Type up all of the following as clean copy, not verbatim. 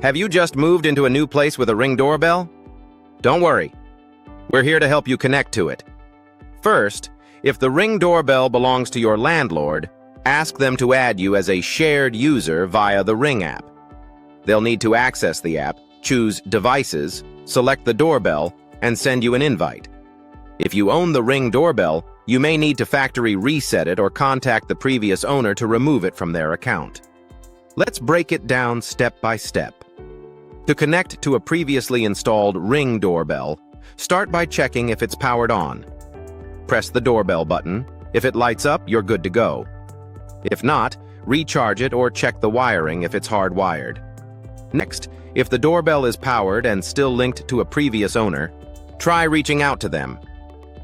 Have you just moved into a new place with a Ring doorbell? Don't worry. We're here to help you connect to it. First, if the Ring doorbell belongs to your landlord, ask them to add you as a shared user via the Ring app. They'll need to access the app, choose Devices, select the doorbell, and send you an invite. If you own the Ring doorbell, you may need to factory reset it or contact the previous owner to remove it from their account. Let's break it down step by step. To connect to a previously installed Ring doorbell, start by checking if it's powered on. Press the doorbell button. If it lights up, you're good to go. If not, recharge it or check the wiring if it's hardwired. Next, if the doorbell is powered and still linked to a previous owner, try reaching out to them.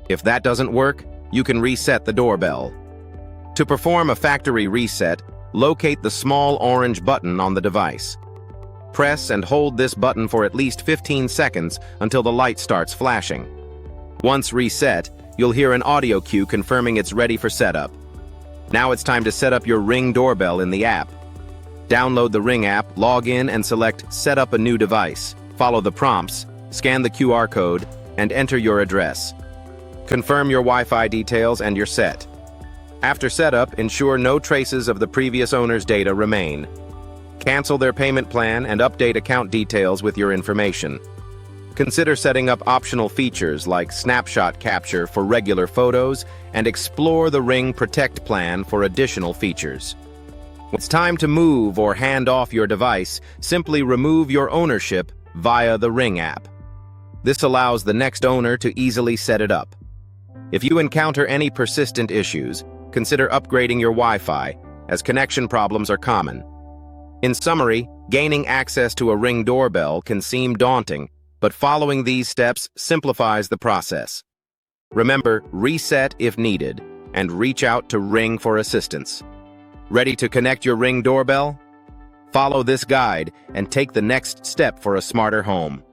If that doesn't work, you can reset the doorbell. To perform a factory reset, locate the small orange button on the device. Press and hold this button for at least 15 seconds until the light starts flashing. Once reset, you'll hear an audio cue confirming it's ready for setup. Now it's time to set up your Ring doorbell in the app. Download the Ring app, log in, and select Set up a new device. Follow the prompts, scan the QR code, and enter your address. Confirm your Wi-Fi details and you're set. After setup, ensure no traces of the previous owner's data remain. Cancel their payment plan and update account details with your information. Consider setting up optional features like snapshot capture for regular photos and explore the Ring Protect plan for additional features. When it's time to move or hand off your device, simply remove your ownership via the Ring app. This allows the next owner to easily set it up. If you encounter any persistent issues, consider upgrading your Wi-Fi, as connection problems are common. In summary, gaining access to a Ring doorbell can seem daunting, but following these steps simplifies the process. Remember, reset if needed, and reach out to Ring for assistance. Ready to connect your Ring doorbell? Follow this guide and take the next step for a smarter home.